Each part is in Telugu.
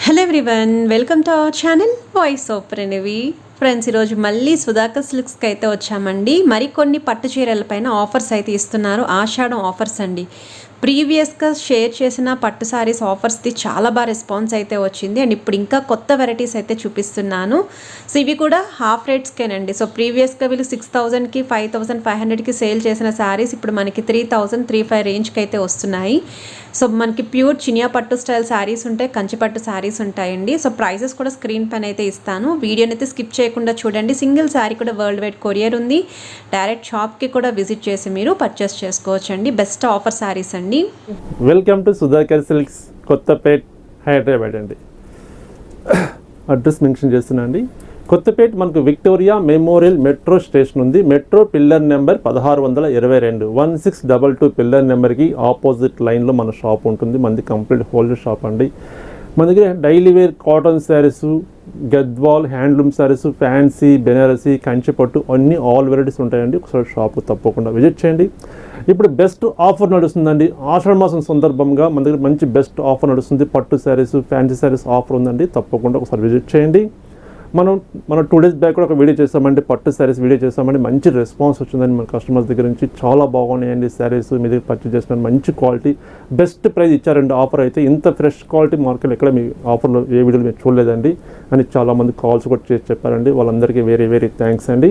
Hello everyone, welcome to our channel voice of Pranavi. Friends, ఈరోజు మళ్ళీ సుధాకర్ సిల్క్స్కి అయితే వచ్చామండి. మరికొన్ని పట్టు చీరలపైన ఆఫర్స్ అయితే ఇస్తున్నారు. ఆషాఢం ఆఫర్స్ అండి. ప్రీవియస్గా షేర్ చేసిన పట్టు సారీస్ ఆఫర్స్ది చాలా బాగా రెస్పాన్స్ అయితే వచ్చింది. అండ్ ఇప్పుడు ఇంకా కొత్త వెరైటీస్ అయితే చూపిస్తున్నాను. సో ఇవి కూడా హాఫ్ రేట్స్కేనండి. సో ప్రీవియస్గా వీళ్ళు 6,000కి 5,500కి సేల్ చేసిన శారీస్ ఇప్పుడు మనకి 3,000-3,500 రేంజ్కి అయితే వస్తున్నాయి. సో మనకి ప్యూర్ చినియా పట్టు స్టైల్ శారీస్ ఉంటాయి, కంచి పట్టు శారీస్ ఉంటాయండి. సో ప్రైజెస్ కూడా స్క్రీన్ పైన అయితే ఇస్తాను. వీడియోని అయితే స్కిప్ చేయకుండా చూడండి. సింగిల్ శారీ కూడా వరల్డ్ వైడ్ కొరియర్ ఉంది. డైరెక్ట్ షాప్కి కూడా విజిట్ చేసి మీరు పర్చేస్ చేసుకోవచ్చు అండి. బెస్ట్ ఆఫర్ శారీస్ అండి. Welcome to Sudhakar silks, Kothapet, Hyderabad అండి. అడ్రస్ మెన్షన్ చేస్తున్నా అండి. కొత్తపేట్ మనకు విక్టోరియా మెమోరియల్ మెట్రో స్టేషన్ ఉంది. మెట్రో పిల్లర్ నెంబర్ 1622, 1622 పిల్లర్ నెంబర్కి ఆపోజిట్ లైన్లో మన షాప్ ఉంటుంది. మనది కంప్లీట్ హోల్సేల్ షాప్ అండి. మన దగ్గర daily wear cotton sarees, Gadwal handloom sarees, fancy, Banarasi, కంచిపట్టు అన్ని ఆల్ వెరైటీస్ ఉంటాయండి. ఒకసారి షాప్ తప్పకుండా విజిట్ చేయండి. ఇప్పుడు బెస్ట్ ఆఫర్ నడుస్తుందండి. ఆషాఢ మాసం సందర్భంగా మన దగ్గర మంచి బెస్ట్ ఆఫర్ నడుస్తుంది. పట్టు శారీస్, ఫ్యాన్సీ శారీస్ ఆఫర్ ఉందండి. తప్పకుండా ఒకసారి విజిట్ చేయండి. మనం 2 days బ్యాక్ కూడా ఒక వీడియో చేస్తామండి, పట్టు శారీస్ వీడియో చేస్తామండి. మంచి రెస్పాన్స్ వచ్చిందండి మన కస్టమర్స్ దగ్గర నుంచి. చాలా బాగున్నాయండి శారీస్. మీ దగ్గర పర్చేస్ చేసిన మంచి క్వాలిటీ, బెస్ట్ ప్రైస్ ఇచ్చారండి. ఆఫర్ అయితే ఇంత ఫ్రెష్ క్వాలిటీ మార్కెట్ ఎక్కడ మీ ఆఫర్లో ఏ వీడియోలో మీరు చూడలేదండి అని చాలామంది కాల్స్ కూడా చేసి చెప్పారండి. వాళ్ళందరికీ వెరీ థ్యాంక్స్ అండి.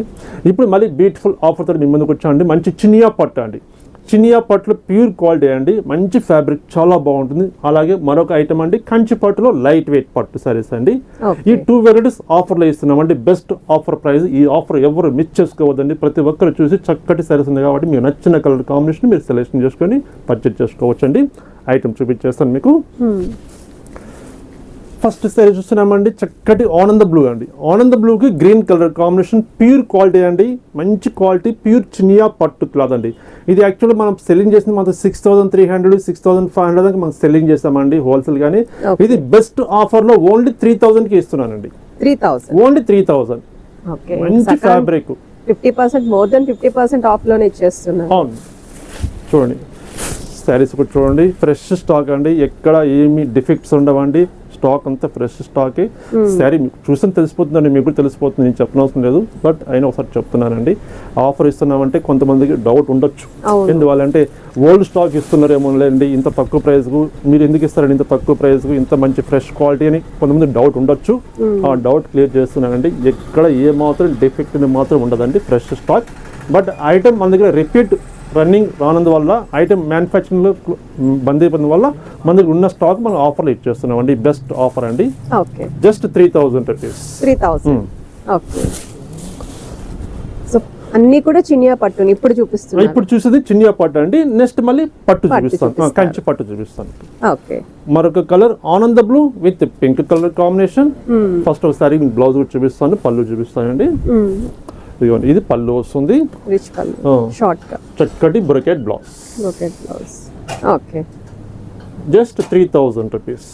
ఇప్పుడు మళ్ళీ బ్యూటిఫుల్ ఆఫర్ తోటి మీ ముందుకు వచ్చామండి. మంచి చినియా పట్టు అండి. చినియా పట్టులో ప్యూర్ క్వాలిటీ అండి. మంచి ఫ్యాబ్రిక్ చాలా బాగుంటుంది. అలాగే మరొక ఐటమ్ అండి, కంచి పట్టులో లైట్ వెయిట్ పట్టు సారీస్ అండి. ఈ 2 వెరైటీస్ ఆఫర్లో ఇస్తున్నామండి. Best offer price. ఈ ఆఫర్ ఎవరు మిస్ చేసుకోవద్దండి. ప్రతి ఒక్కరు చూసి చక్కటి సారీస్ ఉంది కాబట్టి మీకు నచ్చిన కలర్ కాంబినేషన్ మీరు సెలెక్షన్ చేసుకొని పర్చేజ్ చేసుకోవచ్చు అండి. ఐటమ్ చూపించేస్తాను మీకు. ఫస్ట్ సారీ చూస్తున్నామండి, చక్కటి ఆనంద బ్లూ అండి. ఆనంద బ్లూకి green colour combination, pure quality అండి. మంచి క్వాలిటీ, ప్యూర్ చినియా పట్టు క్లాత్ అండి. ఇది యాక్చువల్లీ మనం సెల్లింగ్ చేసింది మనకు 6,300, 6,500 మనం సెల్లింగ్ చేస్తామండి హోల్సేల్ గానీ. ఇది బెస్ట్ ఆఫర్లో ఓన్లీ 3,000కి ఇస్తున్నానండి. 3,000 ఓన్లీ 3,000. మంచి ఫ్యాబ్రిక్, 50%, మోర్ దెన్ 50% ఆఫ్ లోనే ఇచ్చేస్తున్నారు. అవును, చూడండి శారీస్ కూడా చూడండి. ఫ్రెష్ స్టాక్ అండి. ఎక్కడ ఏమి డిఫెక్ట్స్ ఉండవండి. స్టాక్ అంతా ఫ్రెష్ స్టాకే. శారీ మీకు చూసిన తెలిసిపోతుందండి, మీకు కూడా తెలిసిపోతుంది. నేను చెప్పనవసరం లేదు, బట్ అయినా ఒకసారి చెప్తున్నానండి. ఆఫర్ ఇస్తున్నామంటే కొంతమందికి డౌట్ ఉండొచ్చు. ఎందువల్లంటే ఓల్డ్ స్టాక్ ఇస్తున్నారేమో లేండి ఇంత తక్కువ ప్రైస్కు, మీరు ఎందుకు ఇస్తారండి ఇంత తక్కువ ప్రైస్కు, ఇంత మంచి ఫ్రెష్ క్వాలిటీ అని కొంతమంది డౌట్ ఉండొచ్చు. ఆ డౌట్ క్లియర్ చేస్తున్నానండి. ఎక్కడ ఏ మాత్రం డిఫెక్ట్ మాత్రం ఉండదండి. Fresh stock. బట్ ఐటమ్ మన దగ్గర రిపీట్ రన్నింగ్ రానందు వల్ల, ఐటమ్ మ్యానుఫ్యాక్చరింగ్లో బంద్ అయిపోయిన వల్ల మన దగ్గర ఉన్న స్టాక్ మనం ఆఫర్లు ఇచ్చేస్తున్నాం అండి. బెస్ట్ ఆఫర్ అండి. Just 3,000 rupees. 3,000. ఓకే. సో అన్ని కూడా చినియా పట్టుని ఇప్పుడు చూపిస్తున్నాను. ఇప్పుడు చూసేది చినియా పట్టు అండి. నెక్స్ట్ మళ్ళీ పట్టు చూపిస్తాను, కంచి పట్టు చూపిస్తాను. ఓకే. మరొక కలర్ ఆనంద blue with pink colour combination. First ఒకసారి బ్లౌజ్ కూడా చూపిస్తాను, పళ్ళు చూపిస్తానండి. ఇది పళ్ళు వస్తుంది, రిచ్ పళ్ళు, షార్ట్ గా చక్కటి brocade blouse. Okay. Just 3,000 rupees.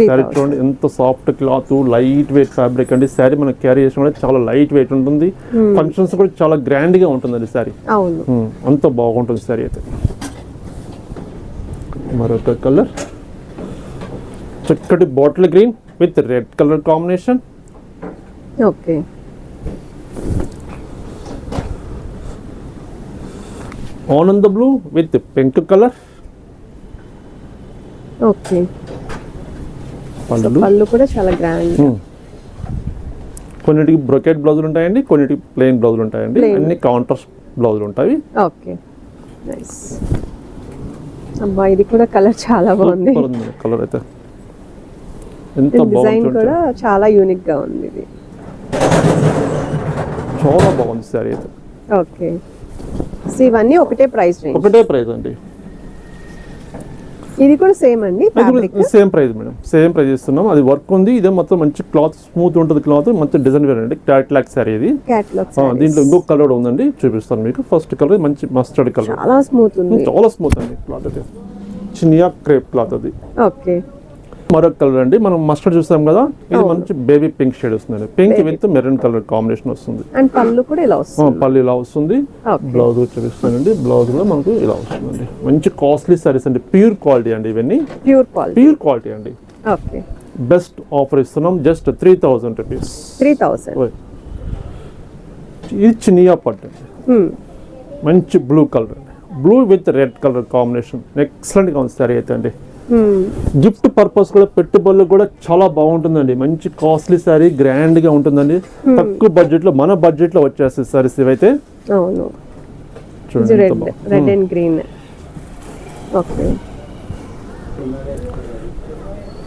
Sari చూడండి ఎంత soft cloth, light weight fabric అండి. శారీ మనం క్యారీ చేసిన చాలా లైట్ వెయిట్ ఉంటుంది. ఫంక్షన్స్ కూడా చాలా గ్రాండ్ గా ఉంటుందండి శారీ. అంత బాగుంటుంది శారీ అయితే. మరొక కలర్ చక్కటి bottle green with red colour combination. Okay. ఆనంద blue with pink colour. Okay. పళ్ళు కూడా చాలా గ్రాండ్. కొన్నిటికి బ్రొకెట్ బ్లౌజులు ఉంటాయండి, కొన్నిటికి ప్లెయిన్ బ్లౌజులు ఉంటాయండి. అన్ని కాంట్రాస్ట్ బ్లౌజులు ఉంటాయి. Okay, nice. అబ్బా, ఇది కూడా కలర్ చాలా బాగుంది. కలర్ అయితే ఎంత డిజైన్ కూడా చాలా యూనిక్ గా ఉంది. ఇది చాలా బాగుంది సారీ అయితే. ఓకే. సో ఇవన్నీ ఒకటే ప్రైస్ రేంజ్? ఒకటే ప్రైస్ అండి. ఇది కూడా సేమ్ అండి? Same price madam, same price ఇస్తున్నాం. అది వర్క్ ఉంది. ఇదే మొత్తం మంచి క్లాత్, స్మూత్ ఉంటుంది క్లాత్, మంచి డిజైన్ వేర్ అండి. క్యాట్లాగ్ సారీ ఇది. దీంట్లో ఇంకొక కలర్ ఉందండి, చూపిస్తాను మీకు. ఫస్ట్ కలర్ మంచి మస్టర్డ్ కలర్, చాలా స్మూత్ ఉంది. చాలా స్మూత్ అండి క్లాత్ అయితే. చినియా క్రేప్ క్లాత్ అది. ఓకే. మరొక కలర్ అండి, మనం మస్టర్డ్ చూసాం కదా, ఇది మంచి బేబీ పింక్ షేడ్ వస్తుంది. Pink with maroon colour combination వస్తుంది. అండ్ పళ్ళు కూడా ఇలా వస్తుంది. పళ్ళు ఇలా వస్తుంది. బ్లౌజ్ చూపిస్తానండి. బ్లౌజ్ కూడా మనకు ఇలా వస్తుందండి. మంచి కాస్ట్లీ సారీస్ అండి, ప్యూర్ క్వాలిటీ అండి. ఇవన్నీ ప్యూర్ క్వాలిటీ అండి. ఓకే. బెస్ట్ ఆఫర్ ఇస్తున్నాం, జస్ట్ 3000 రూపీస్. 3000. ఇది చినియా పట్టు అండి, మంచి బ్లూ కలర్ అండి, blue with red colour combination ఎక్సలెంట్గా ఉంది సారీ అయితే అండి. గిఫ్ట్ పర్పస్ కూడా పెట్టుబడులు కూడా చాలా బాగుంటుందండి, మంచి కాస్ట్లీ సారీ, గ్రాండ్గా ఉంటుందండి, తక్కువ బడ్జెట్లో మన బడ్జెట్లో వచ్చేస్తుంది సారీస్ ఇవైతే. అవును, చూడండి రెడ్ అండ్ గ్రీన్. ఓకే,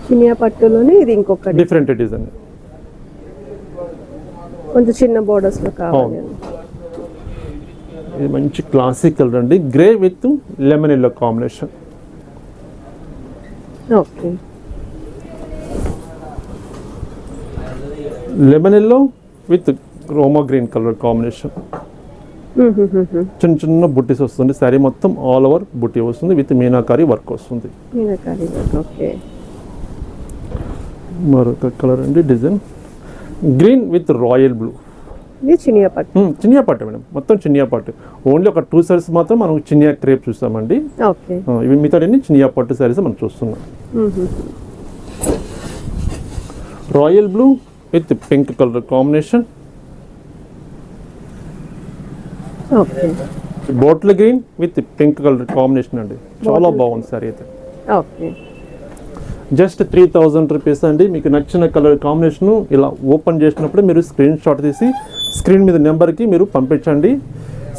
చినియా పట్టులోనే ఇది ఇంకొక డిఫరెంట్ డిజైన్, కొంచెం చిన్న బోర్డర్స్ లో కావాలి. ఇది మంచి క్లాసిక్ కలర్ అండి, grey with lemon yellow combination. Okay, lemon yellow with Roma green colour combination. చిన్న చిన్న బుట్టీస్ వస్తుంది, శారీ మొత్తం ఆల్ ఓవర్ బుట్టి వస్తుంది విత్ మీనాకారి వర్క్ వస్తుంది. మీనాకారి వర్క్. ఓకే, మరొక కలర్ అండి, design green with royal blue. ఇది చినియా పట్టు. చినియా పట్టు మేడం, మొత్తం చినియా పట్టు. ఓన్లీ ఒక 2 సారీస్ మాత్రం మనం చినియా క్రేప్ చూస్తామండి. ఓకే, ఇవి మిగతా చినియా పట్టు సారీస్ మనం చూస్తున్నాం. Royal blue with pink colour combination. Okay, bottle green with pink colour combination అండి, చాలా బాగుంది సారీ అయితే. ఓకే, జస్ట్ 3000 రూపీస్ అండి. మీకు నచ్చిన కలర్ కాంబినేషన్ ఇలా ఓపెన్ చేసినప్పుడు మీరు స్క్రీన్ షాట్ తీసి స్క్రీన్ మీద నెంబర్కి మీరు పంపించండి.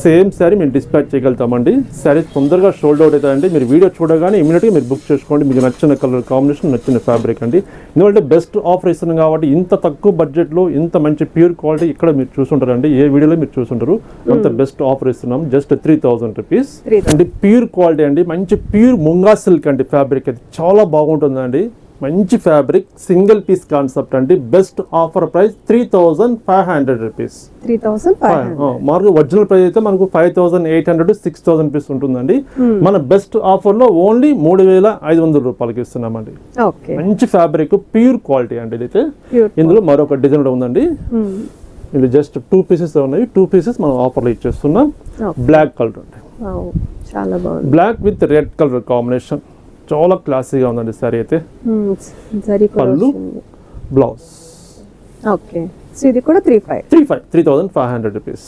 సేమ్ శారీ మేము డిస్పాచ్ చేయగలుగుతామండి. శారీ తొందరగా షోల్డ్ అవుట్ అవుతాయండి. మీరు వీడియో చూడగానే ఇమీడియట్గా మీరు బుక్ చేసుకోండి, మీకు నచ్చిన కలర్ కాంబినేషన్, నచ్చిన ఫ్యాబ్రిక్ అండి. ఎందుకంటే బెస్ట్ ఆఫర్ ఇస్తున్నాం కాబట్టి ఇంత తక్కువ బడ్జెట్లో ఇంత మంచి ప్యూర్ క్వాలిటీ ఇక్కడ మీరు చూసుంటారండి, ఏ వీడియోలో మీరు చూసుంటారు. అంత బెస్ట్ ఆఫర్ ఇస్తున్నాం, జస్ట్ 3000 రూపీస్ అండి. ప్యూర్ క్వాలిటీ అండి, మంచి ప్యూర్ ముంగా సిల్క్ అండి ఫ్యాబ్రిక్, అది చాలా బాగుంటుందండి. మంచి ఫ్యాబ్రిక్, సింగిల్ పీస్ కాన్సెప్ట్ అండి. Best offer price 3500 rupees. 3500. మాకు ఒరిజినల్ ప్రైస్ అయితే మనకు 5800 6000 రూపీస్ ఉంటుందండి. మన బెస్ట్ ఆఫర్ లో ఓన్లీ 3500 రూపాయలకి ఇస్తున్నామండి. మంచి ఫ్యాబ్రిక్, ప్యూర్ క్వాలిటీ అండి ఇదైతే. ఇందులో మరొక డిజైన్ కూడా ఉందండి, ఇది జస్ట్ 2 పీసెస్ ఉన్నాయి. 2 పీసెస్ మనం ఆఫర్లో ఇచ్చేస్తున్నాం. బ్లాక్ కలర్ అండి, చాలా బాగుంది, black with red colour combination, చాలా క్లాసీగా ఉందండి సారీ అయితే. పళ్ళు, బ్లౌజ్. ఓకే, సో ఇది కూడా 3500 రూపీస్.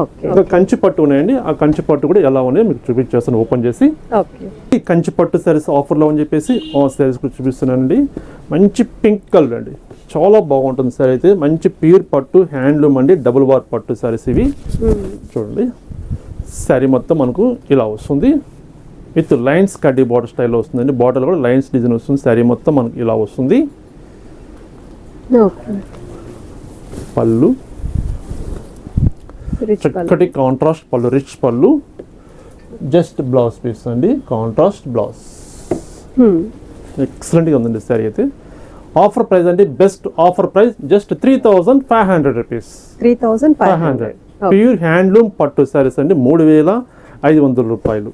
ఓకే, ఇంకా కంచి పట్టు ఉన్నాయండి, ఆ కంచి పట్టు కూడా ఎలా ఉన్నాయో మీకు చూపించేస్తాను ఓపెన్ చేసి. ఓకే, ఈ కంచి పట్టు సారీస్ ఆఫర్లో అని చెప్పేసి ఆ సారీస్ కూడా చూపిస్తున్నానండి. మంచి పింక్ కలర్ అండి, చాలా బాగుంటుంది సారీ అయితే. మంచి ప్యూర్ పట్టు, హ్యాండ్లూమ్ అండి, డబుల్ వార్ పట్టు సారీస్ ఇవి. చూడండి, సారీ మొత్తం మనకు ఇలా వస్తుంది విత్ లైన్స్ కడ్డీ బార్డర్ స్టైల్లో వస్తుందండి. బార్డర్ కూడా లైన్స్ డిజైన్ వస్తుంది. శారీ మొత్తం మనకి ఇలా వస్తుంది. పళ్ళు చక్కటి కాంట్రాస్ట్ పళ్ళు, రిచ్ పళ్ళు. జస్ట్ బ్లౌజ్ పీస్ అండి, కాంట్రాస్ట్ బ్లౌజ్. ఎక్సలెంట్గా ఉందండి శారీ అయితే. ఆఫర్ ప్రైస్ అండి, best offer price just 3500 rupees. 3500. Pure handloom పట్టు శారీస్ అండి, 3500 రూపాయలు.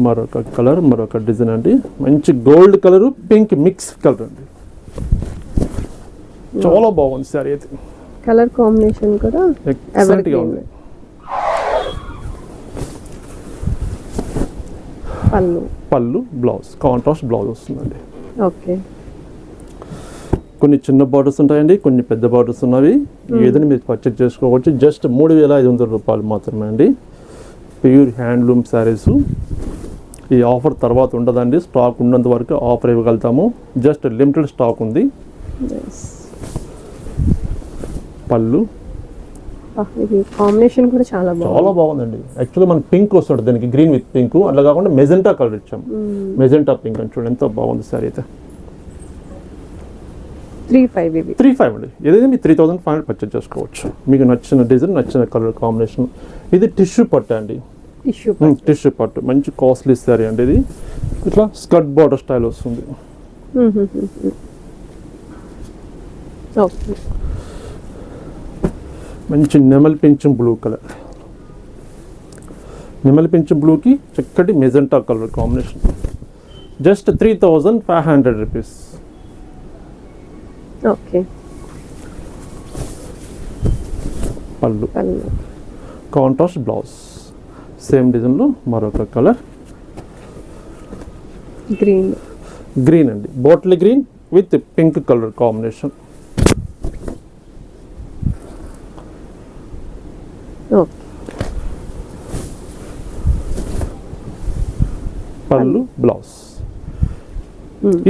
మరొక కలర్, మరొక డిజైన్ అండి, మంచి gold colour, pink mix colour అండి, చాలా బాగుంది సారీ అయితే. కలర్ కాంబినేషన్ కూడా ఎక్సలెంట్ గా ఉంది. పళ్ళు, బ్లౌజ్, కాంట్రాస్ట్ బ్లౌజ్ వస్తుందండి. ఓకే, కొన్ని చిన్న బార్డర్స్ ఉంటాయండి, కొన్ని పెద్ద బార్డర్స్ ఉన్నవి. ఏదైనా మీరు పర్చేజ్ చేసుకోవచ్చు. జస్ట్ 3500 రూపాయలు మాత్రమే అండి. Pure handloom saris. ఈ ఆఫర్ తర్వాత ఉండదండి, స్టాక్ ఉన్నంత వరకు ఆఫర్ ఇవ్వగలుగుతాము. జస్ట్ లిమిటెడ్ స్టాక్ ఉంది. పళ్ళు, కాంబినేషన్ కూడా చాలా బాగుందండి. యాక్చువల్లీ మనకి పింక్ వస్తుంది దానికి, గ్రీన్ విత్ పింక్, అట్లా కాకుండా మెజెంటా కలర్ ఇచ్చాము. మెజెంటా పింక్ అని చూడండి, ఎంత బాగుంది సారీ అయితే. 35 అండి. ఏదైనా మీరు 3500 పర్చేజ్ చేసుకోవచ్చు. మీకు నచ్చిన డిజైన్, నచ్చిన కలర్ కాంబినేషన్. ఇది టిష్యూ పట్టు అండి, టిష్యూ పట్టు, మంచి కాస్ట్లీ సారీ అండి ఇది. ఇట్లా స్కర్ట్ బార్డర్ స్టైల్ వస్తుంది. మంచి నెమల్ పింఛం బ్లూ కలర్, నెమల్ పింఛం బ్లూకి చక్కటి magenta colour combination. Just 3500 rupees. Okay, పళ్ళు, కాంట్రాస్ట్ బ్లౌజ్, సేమ్ డిజైన్లో మరొక కలర్, గ్రీన్ అండి, bottle green with pink colour combination. Okay. పళ్ళు బ్లౌజ్.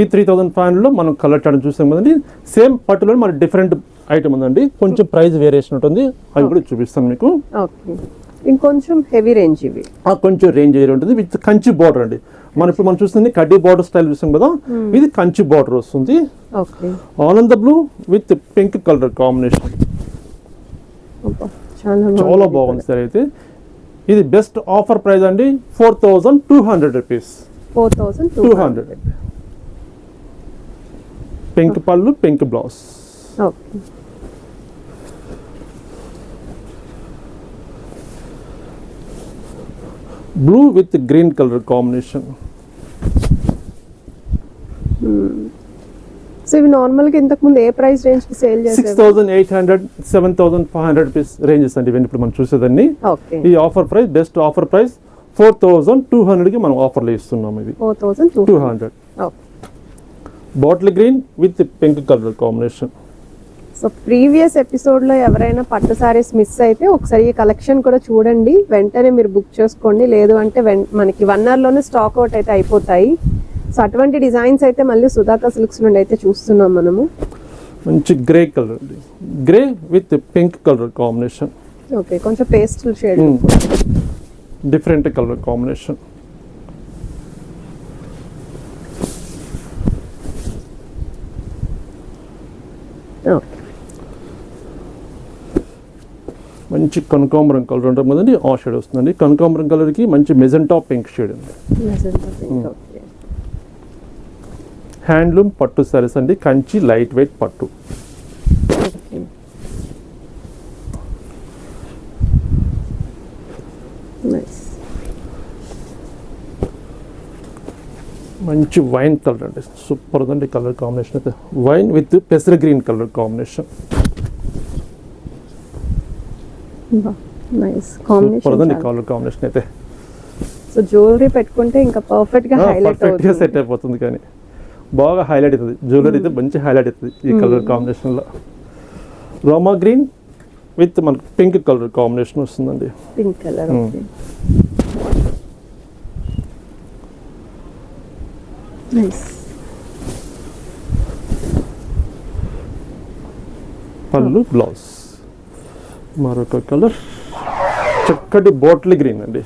ఈ 3500లో మనం కలర్ చార్ట్ చూసాం కదండి. సేమ్ పట్టులో మన డిఫరెంట్ ఐటమ్ ఉందండి, కొంచెం ప్రైస్ వేరియేషన్ ఉంటుంది, అవి కూడా చూపిస్తాను మీకు. ఓకే. ఇంకొంచెం హెవీ రేంజ్ ఇవి. కొంచెం రేంజ్ ఏరియా ఉంటుంది విత్ కంచి బార్డర్ అండి. మనం చూస్తుంది కడ్డీ బార్డర్ స్టైల్ చూసాం కదా, ఇది కంచి బార్డర్ వస్తుంది. ఓకే. ఆనంద blue with pink colour combination. చాలా బాగుంది సార్. అయితే ఇది బెస్ట్ ఆఫర్ ప్రైస్ అండి, 4200 రూపీస్. 4200. పింక్ పళ్ళు, pink blouse. Okay. Blue with green colour combination. So ఇవి నార్మల్ గా ఇంతకు ముందు ఏ ప్రైస్ రేంజ్ కి సేల్ చేసేవారు? 6800, 7500 రూపీస్ రేంజెస్ అండి ఇవన్నీ ఇప్పుడు మనం చూసేదాన్ని. ఓకే. ఈ offer price best offer price 4200 కి మనం ఆఫర్లో ఇస్తున్నాం. ఇది 4200. Okay. Bottle green with pink colour combination. So previous episode లో ఎవరైనా పట్టు సారీస్ మిస్ అయితే ఒకసారి ఈ కలెక్షన్ కూడా చూడండి, వెంటనే మీరు బుక్ చేసుకోండి. లేదు అంటే మనకి 1 hour లోనే స్టాక్ అవుట్ అయితే అయిపోతాయి. సో అటువంటి డిజైన్స్ అయితే మళ్ళీ సుధాకర్ సిల్క్స్ నుండి అయితే చూస్తున్నాం మనము. మంచి గ్రే కలర్ అండి, grey with pink colour combination. Okay. కొంచెం pastel shade. Different colour combination. Okay. మంచి కనకాంబరం కలర్ ఉంటుంది కదండి, ఆ షేడ్ వస్తుందండి. కనకాంబరం కలర్కి మంచి మెజెంటా పింక్ షేడ్ అండి. ఓకే. హ్యాండ్లూమ్ పట్టు సారీస్ అండి, కంచి లైట్ వెయిట్ పట్టు. ఓకే. నైస్. మంచి వైన్ కలర్ అండి, సూపర్ ఉందండి కలర్ కాంబినేషన్ అయితే. వైన్ విత్ పెసర green colour combination. Nice super ఉందండి కాంబినేషన్. కలర్ కాంబినేషన్ అయితే. సో జ్యువెలరీ పెట్టుకుంటే ఇంకా పర్ఫెక్ట్ గా హైలైట్ పర్ఫెక్ట్గా అవుతుంది. సెట్ అయిపోతుంది, కానీ బాగా హైలైట్ అవుతుంది. జ్యువెలరీ అయితే మంచి హైలైట్ అవుతుంది ఈ కలర్ కాంబినేషన్లో. రోమా గ్రీన్ విత్ మనకు పింక్ కలర్ కాంబినేషన్ వస్తుందండి. Pink colour. ఓకే. నైస్. పళ్ళు బ్లౌజ్. మరొక కలర్ చక్కటి బాటిల్ గ్రీన్ అండి.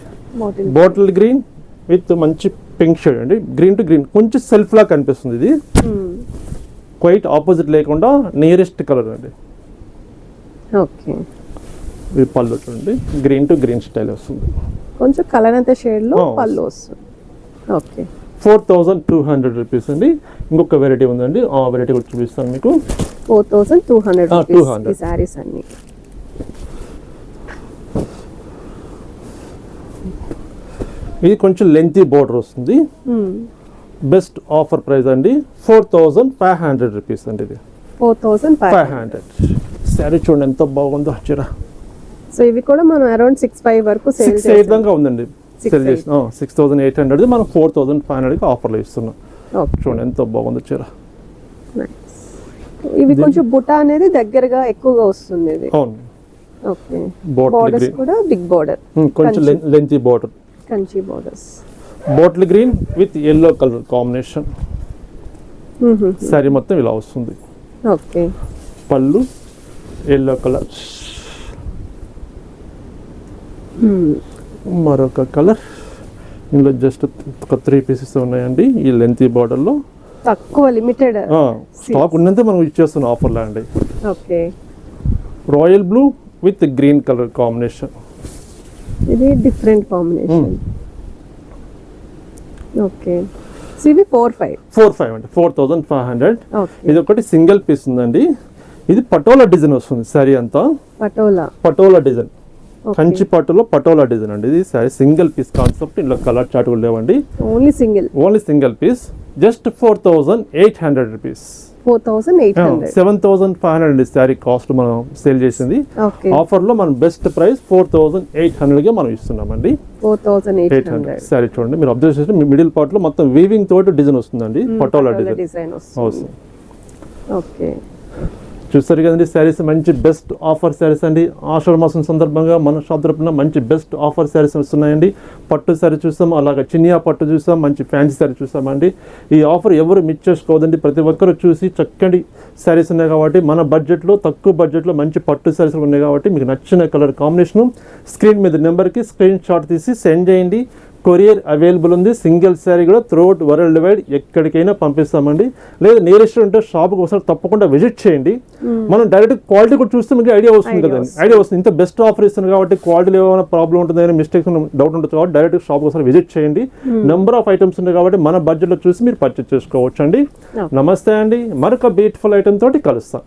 బాటిల్ గ్రీన్ విత్ మంచి పింక్ షేడ్ అండి. గ్రీన్ టు గ్రీన్ కొంచెం సెల్ఫ్ లా కనిపిస్తుంది. ఇది క్వైట్ ఆపోజిట్ లేకుండా నియరెస్ట్ కలర్ అండి. ఓకే. ఇది పళ్ళు చూడండి, గ్రీన్ టు గ్రీన్ స్టైల్ వస్తుంది. కొంచెం కలర్ అంత షేడ్ లో పళ్ళు వస్తుంది. ఓకే. 4200 రూపీస్ అండి. ఇంకొక వెరైటీ ఉందండి, ఆ వెరైటీ కూడా చూపిస్తాను మీకు. 4200 200. ఈ సారీస్ అన్ని. ఇది కొంచెం లెంతీ బోర్డర్ వస్తుంది. బెస్ట్ ఆఫర్ ప్రైస్ అండి 4500 రూపీస్ అండి. ఇది 4500. శారీ చూడండి ఎంత బాగుందో చీర. సో ఇవి కూడా మనం అరౌండ్ 6,500 వరకు సేల్ 6,800 దాకా ఉందండి. సేల్ చేసిన 6800 మనం 4500కి ఆఫర్లో ఇస్తున్నాం. చూడండి ఎంత బాగుందో చీర. ఇవి కొంచెం బుటా అనేది దగ్గరగా ఎక్కువగా వస్తుంది ఇది. అవును. ఓకే. బోర్డర్స్ కూడా బిగ్ బోర్డర్, కొంచెం lengthy border, Kanchi borders. Bottle green with yellow colour combination. Sorry మొత్తం ఇలా వస్తుంది. ఓకే. పళ్ళు ఎల్లో కలర్. మరొక కలర్. ఇందులో జస్ట్ ఒక 3 పీసెస్ ఉన్నాయండి ఈ లెంతీ బార్డర్లో. తక్కువ లిమిటెడ్ స్టాక్ ఉన్నంత మనం ఇచ్చేస్తున్నాం ఆఫర్లో అండి. Okay. Royal blue with green colour combination. ఇది డిఫరెంట్ కాంబినేషన్. ఓకే. సో ఇవి 4500 అండి. 4500. ఓకే. ఇది ఒకటి సింగిల్ పీస్ ఉందండి. ఇది పటోలా డిజైన్ వస్తుంది సారీ అంతా. పటోలా డిజైన్, కంచి పట్టులో పటోలా డిజైన్ అండి. ఇది సారీ సింగిల్ పీస్ కాన్సెప్ట్. ఇందులో కలర్ చార్ట్ కూడా లేవండి. Only single piece. Just 4800 rupees. 4800. 7500 అండి శారీ కాస్ట్ మనం సేల్ చేసింది. ఆఫర్ లో మనం బెస్ట్ ప్రైస్ 4800 గా మనం ఇస్తున్నామండి. 4800 శారీ చూడండి, మీరు అబ్జర్వ్ చేస్తే మిడిల్ పార్ట్ లో మొత్తం వీవింగ్ తోటి డిజైన్ వస్తుందండి. పటోలా డిజైన్. ఓకే. చూస్తారు కదండి శారీస్ మంచి బెస్ట్ ఆఫర్ శారీస్ అండి. ఆషాఢ మాసం సందర్భంగా మన షాప్ తరపున మంచి బెస్ట్ ఆఫర్ శారీస్ వస్తున్నాయండి. పట్టు శారీ చూస్తాం, అలాగే చినియా పట్టు చూస్తాం, మంచి ఫ్యాన్సీ శారీ చూస్తామండి. ఈ ఆఫర్ ఎవరు మిస్ చేసుకోవద్దండి. ప్రతి ఒక్కరు చూసి చక్కటి శారీస్ ఉన్నాయి కాబట్టి మన బడ్జెట్లో, తక్కువ బడ్జెట్లో మంచి పట్టు శారీస్ ఉన్నాయి కాబట్టి మీకు నచ్చిన కలర్ కాంబినేషను స్క్రీన్ మీద నెంబర్కి స్క్రీన్ షాట్ తీసి సెండ్ చేయండి. కొరియర్ అవైలబుల్ ఉంది. సింగిల్ శారీ కూడా త్రూఅవుట్ వరల్డ్ వైడ్ ఎక్కడికైనా పంపిస్తామండి. లేదా నియరెస్ట్ ఉంటే షాప్కి ఒకసారి తప్పకుండా విజిట్ చేయండి. మనం డైరెక్ట్ క్వాలిటీ కూడా చూస్తే మీకు ఐడియా వస్తుంది కదండి. ఐడియా వస్తుంది. ఇంత బెస్ట్ ఆఫర్ ఇస్తుంది కాబట్టి క్వాలిటీలో ఏమైనా ప్రాబ్లం ఉంటుంది, ఏమైనా మిస్టేక్స్ డౌట్ ఉంటుంది కాబట్టి డైరెక్ట్ షాప్కి ఒకసారి విజిట్ చేయండి. నెంబర్ ఆఫ్ ఐటమ్స్ ఉన్నాయి కాబట్టి మన బడ్జెట్లో చూసి మీరు పర్చేస్ చేసుకోవచ్చు అండి. నమస్తే అండి, మరొక బ్యూటిఫుల్ ఐటమ్ తోటి కలుస్తాం.